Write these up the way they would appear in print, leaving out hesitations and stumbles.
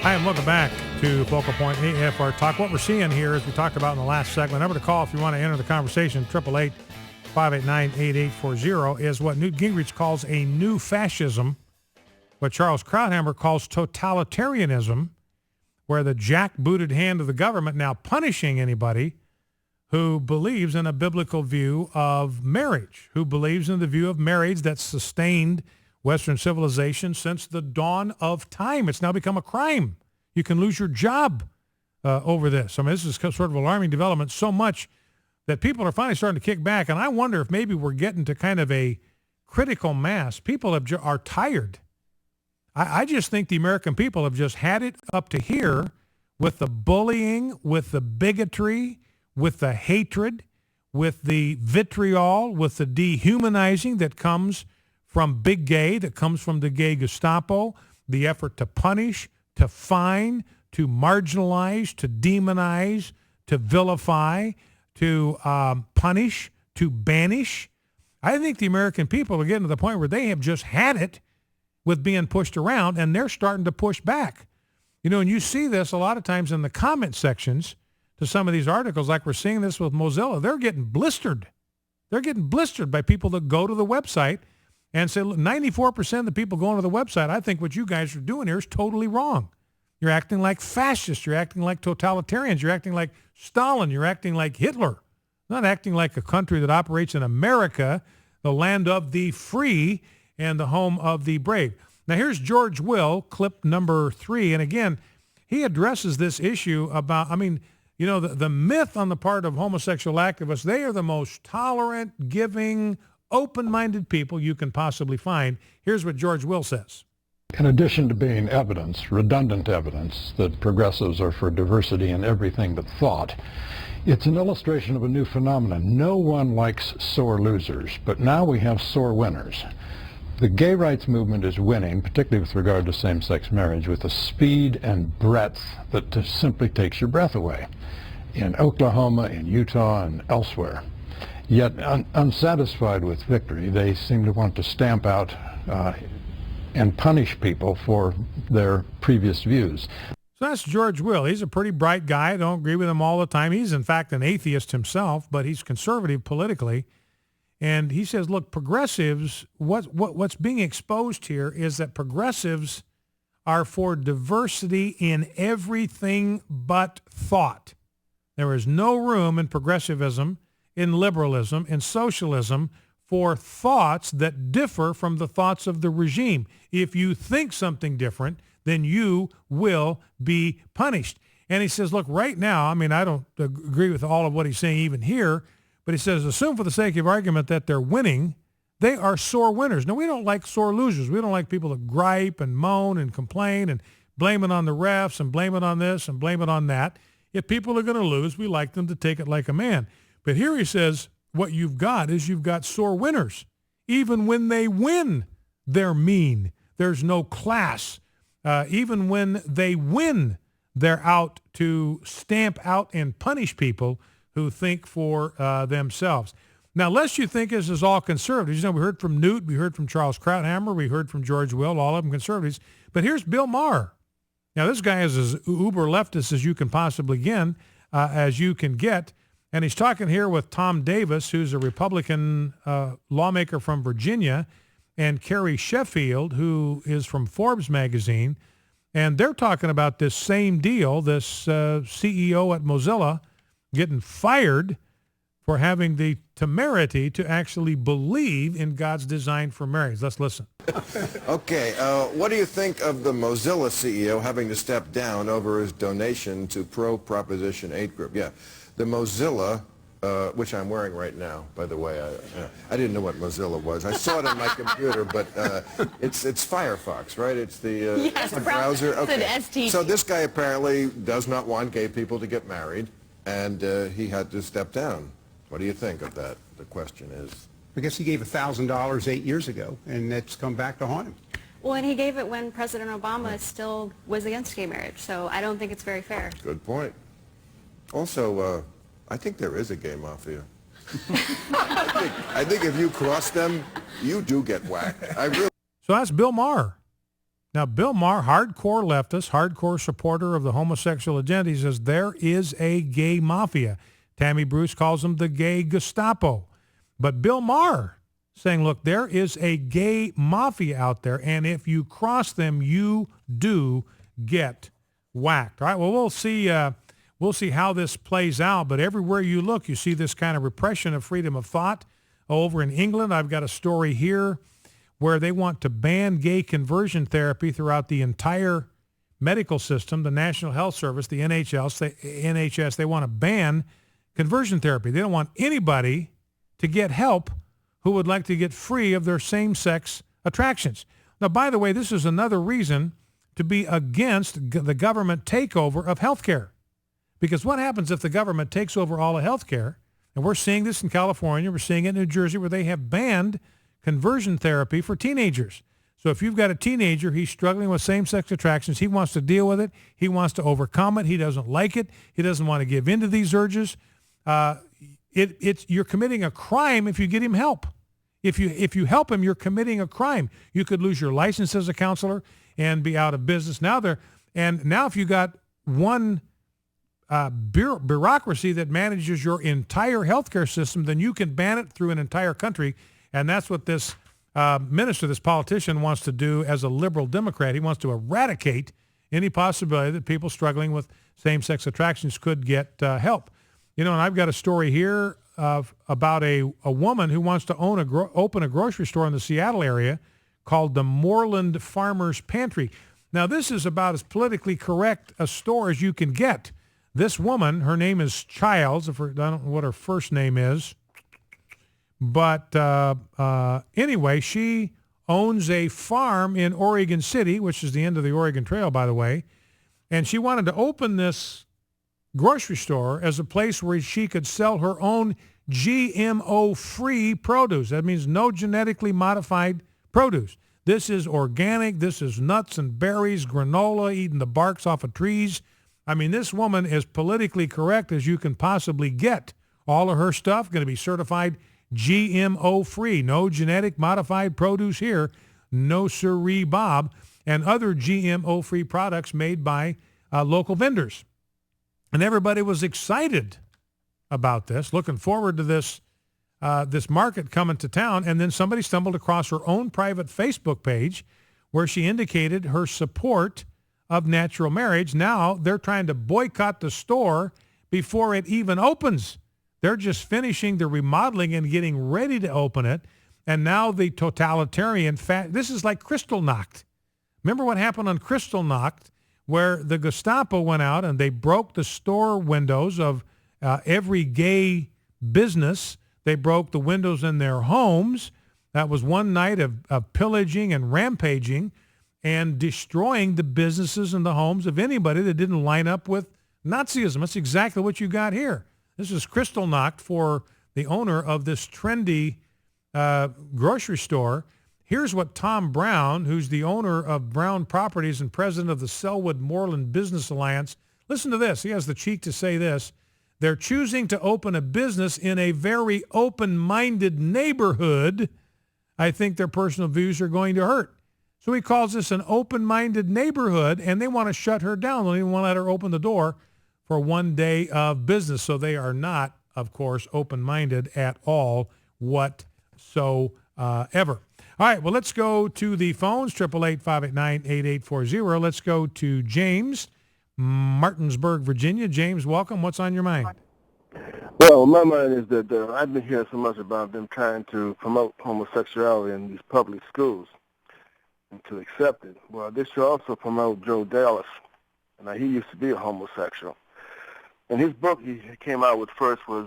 Hi, and welcome back to Focal Point AFR Talk. What we're seeing here, as we talked about in the last segment, number to call if you want to enter the conversation, 888-589-8840, is what Newt Gingrich calls a new fascism, what Charles Krauthammer calls totalitarianism, where the jackbooted hand of the government now punishing anybody who believes in a biblical view of marriage, who believes in the view of marriage that's sustained Western civilization since the dawn of time. It's now become a crime. You can lose your job over this. I mean, this is sort of alarming development, so much that people are finally starting to kick back. And I wonder if maybe we're getting to kind of a critical mass. People are tired. I just think the American people have just had it up to here with the bullying, with the bigotry, with the hatred, with the vitriol, with the dehumanizing that comes from big gay, that comes from the gay Gestapo, the effort to punish, to fine, to marginalize, to demonize, to vilify, to punish, to banish. I think the American people are getting to the point where they have just had it with being pushed around, and they're starting to push back. You know, and you see this a lot of times in the comment sections to some of these articles, like we're seeing this with Mozilla. They're getting blistered. They're getting blistered by people that go to the website and say, look, 94% of the people going to the website, I think what you guys are doing here is totally wrong. You're acting like fascists. You're acting like totalitarians. You're acting like Stalin. You're acting like Hitler. Not acting like a country that operates in America, the land of the free and the home of the brave. Now, here's George Will, clip number 3. And again, he addresses this issue about, I mean, you know, the myth on the part of homosexual activists, they are the most tolerant, giving, open-minded people you can possibly find. Here's what George Will says. In addition to being evidence, redundant evidence, that progressives are for diversity in everything but thought, it's an illustration of a new phenomenon. No one likes sore losers, but now we have sore winners. The gay rights movement is winning, particularly with regard to same-sex marriage, with a speed and breadth that just simply takes your breath away. In Oklahoma, in Utah, and elsewhere. Yet unsatisfied with victory, they seem to want to stamp out and punish people for their previous views. So that's George Will. He's a pretty bright guy. I don't agree with him all the time. He's, in fact, an atheist himself, but he's conservative politically. And he says, look, progressives, what's being exposed here is that progressives are for diversity in everything but thought. There is no room in progressivism, in liberalism, in socialism, for thoughts that differ from the thoughts of the regime. If you think something different, then you will be punished. And he says, look, right now, I mean, I don't agree with all of what he's saying even here, but he says, assume for the sake of argument that they're winning, they are sore winners. Now, we don't like sore losers. We don't like people that gripe and moan and complain and blame it on the refs and blame it on this and blame it on that. If people are going to lose, we like them to take it like a man. But here he says, what you've got is you've got sore winners. Even when they win, they're mean. There's no class. Even when they win, they're out to stamp out and punish people who think for themselves. Now, lest you think this is all conservatives, you know, we heard from Newt, we heard from Charles Krauthammer, we heard from George Will, all of them conservatives. But here's Bill Maher. Now, this guy is as uber leftist as you can possibly get, and he's talking here with Tom Davis, who's a Republican lawmaker from Virginia, and Carrie Sheffield, who is from Forbes magazine, and they're talking about this same deal, this CEO at Mozilla getting fired for having the temerity to actually believe in God's design for marriage. Let's listen. Okay, what do you think of the Mozilla CEO having to step down over his donation to pro-Proposition 8 group? Yeah, the Mozilla, which I'm wearing right now, by the way. I didn't know what Mozilla was. I saw it on my computer, but it's Firefox, right? It's the yes, browser. Okay. It's an STG. So this guy apparently does not want gay people to get married, and he had to step down. What do you think of that? The question is. I guess he gave $1,000 8 years ago, and it's come back to haunt him. Well, and he gave it when President Obama still was against gay marriage, so I don't think it's very fair. Good point. Also, I think there is a gay mafia. I think if you cross them, you do get whacked. I really. So that's Bill Maher. Now, Bill Maher, hardcore leftist, hardcore supporter of the homosexual agenda, he says there is a gay mafia. Tammy Bruce calls them the gay Gestapo. But Bill Maher saying, look, there is a gay mafia out there, and if you cross them, you do get whacked. All right, well, we'll see how this plays out, but everywhere you look, you see this kind of repression of freedom of thought. Over in England, I've got a story here where they want to ban gay conversion therapy throughout the entire medical system, the National Health Service, the NHS. They want to ban conversion therapy. They don't want anybody to get help who would like to get free of their same-sex attractions. Now, by the way, this is another reason to be against the government takeover of healthcare. Because what happens if the government takes over all of healthcare? And we're seeing this in California, we're seeing it in New Jersey, where they have banned conversion therapy for teenagers. So if you've got a teenager, he's struggling with same-sex attractions, he wants to deal with it, he wants to overcome it, he doesn't like it, he doesn't want to give in to these urges. You're committing a crime if you get him help. If you help him, you're committing a crime. You could lose your license as a counselor and be out of business. Now if you got one bureaucracy that manages your entire healthcare system, then you can ban it through an entire country. And that's what this minister, this politician, wants to do as a liberal Democrat. He wants to eradicate any possibility that people struggling with same-sex attractions could get help. You know, and I've got a story here about a woman who wants to open a grocery store in the Seattle area called the Moreland Farmers Pantry. Now, this is about as politically correct a store as you can get. This woman, her name is Childs. I don't know what her first name is. But anyway, she owns a farm in Oregon City, which is the end of the Oregon Trail, by the way. And she wanted to open this grocery store as a place where she could sell her own GMO-free produce. That means no genetically modified produce. This is organic. This is nuts and berries, granola, eating the barks off of trees. I mean, this woman is politically correct as you can possibly get. All of her stuff going to be certified GMO-free. No genetic modified produce here. No siree, Bob. And other GMO-free products made by local vendors. And everybody was excited about this, looking forward to this market coming to town. And then somebody stumbled across her own private Facebook page where she indicated her support of natural marriage. Now they're trying to boycott the store before it even opens. They're just finishing the remodeling and getting ready to open it. And now the totalitarian this is like Kristallnacht. Remember what happened on Kristallnacht, where the Gestapo went out and they broke the store windows of every gay business. They broke the windows in their homes. That was one night of pillaging and rampaging and destroying the businesses and the homes of anybody that didn't line up with Nazism. That's exactly what you got here. This is Kristallnacht for the owner of this trendy grocery store. Here's what Tom Brown, who's the owner of Brown Properties and president of the Selwood Moreland Business Alliance, listen to this. He has the cheek to say this. They're choosing to open a business in a very open-minded neighborhood. I think their personal views are going to hurt. So he calls this an open-minded neighborhood, and they want to shut her down. They don't even want to let her open the door for one day of business. So they are not, of course, open-minded at all whatsoever. All right, well, let's go to the phones, 888-589-8840. Let's go to James, Martinsburg, Virginia. James, welcome. What's on your mind? Well, my mind is that I've been hearing so much about them trying to promote homosexuality in these public schools and to accept it. Well, they should also promote Joe Dallas. Now, he used to be a homosexual. And his book he came out with first was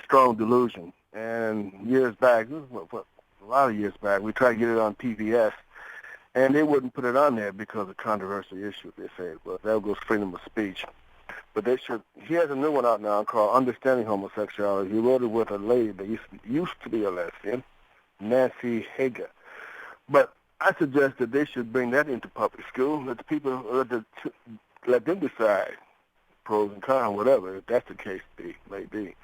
Strong Delusion. And years back, a lot of years back, we tried to get it on PBS, and they wouldn't put it on there because of controversial issues. They said, well, that goes freedom of speech. But they should. He has a new one out now called Understanding Homosexuality. He wrote it with a lady that used to be a lesbian, Nancy Hager. But I suggest that they should bring that into public school. Let the people let them decide pros and cons, whatever, if that's the case may be.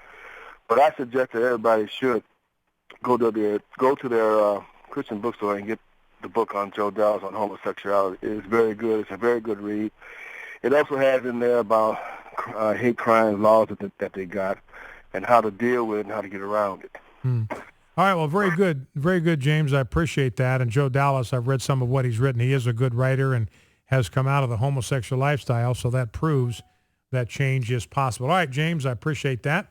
But I suggest that everybody should go to their Christian bookstore and get the book on Joe Dallas on homosexuality. It's very good. It's a very good read. It also has in there about hate crime laws that they got and how to deal with it and how to get around it. All right, well, very good, James. I appreciate that. And Joe Dallas, I've read some of what he's written. He is a good writer and has come out of the homosexual lifestyle, so that proves that change is possible. All right, James, I appreciate that.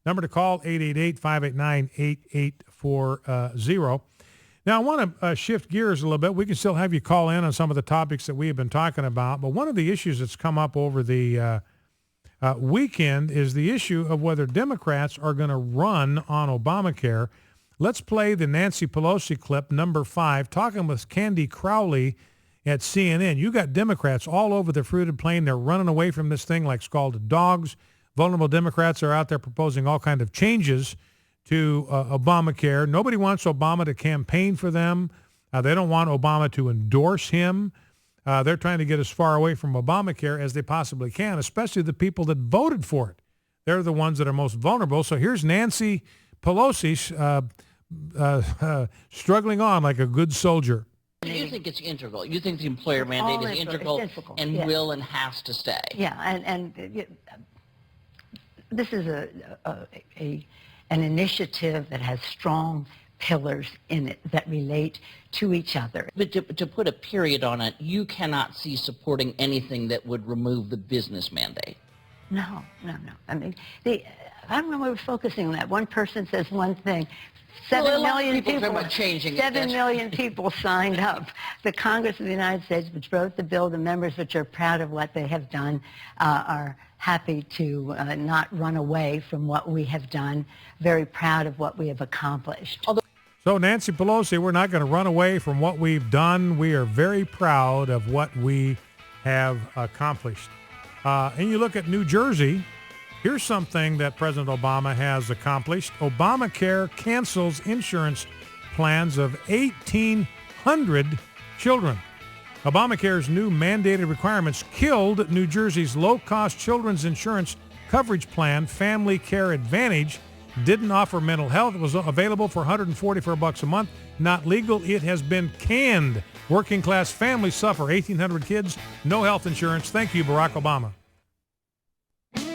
Number to call, 888-589-8840. Now, I want to shift gears a little bit. We can still have you call in on some of the topics that we have been talking about, but one of the issues that's come up over the weekend is the issue of whether Democrats are going to run on Obamacare. Let's play the Nancy Pelosi clip, number 5, talking with Candy Crowley at CNN. You got Democrats all over the fruited plain. They're running away from this thing like scalded dogs. Vulnerable Democrats are out there proposing all kinds of changes to Obamacare. Nobody wants Obama to campaign for them. They don't want Obama to endorse him. They're trying to get as far away from Obamacare as they possibly can, especially the people that voted for it. They're the ones that are most vulnerable. So here's Nancy Pelosi struggling on like a good soldier. You think it's integral. You think the employer mandate is integral and yes. will and has to stay. Yeah, and this is an initiative that has strong pillars in it that relate to each other. But to put a period on it, you cannot see supporting anything that would remove the business mandate. No. I mean, I don't know why we're focusing on that. One person says one thing. 7 million people signed up. The Congress of the United States, which wrote the bill, the members which are proud of what they have done, are happy to not run away from what we have done, very proud of what we have accomplished. So Nancy Pelosi, we're not going to run away from what we've done. We are very proud of what we have accomplished. And you look at New Jersey, here's something that President Obama has accomplished. Obamacare cancels insurance plans of 1,800 children. Obamacare's new mandated requirements killed New Jersey's low-cost children's insurance coverage plan, Family Care Advantage. Didn't offer mental health. It was available for $144 a month. Not legal. It has been canned. Working class families suffer. 1,800 kids, no health insurance. Thank you, Barack Obama.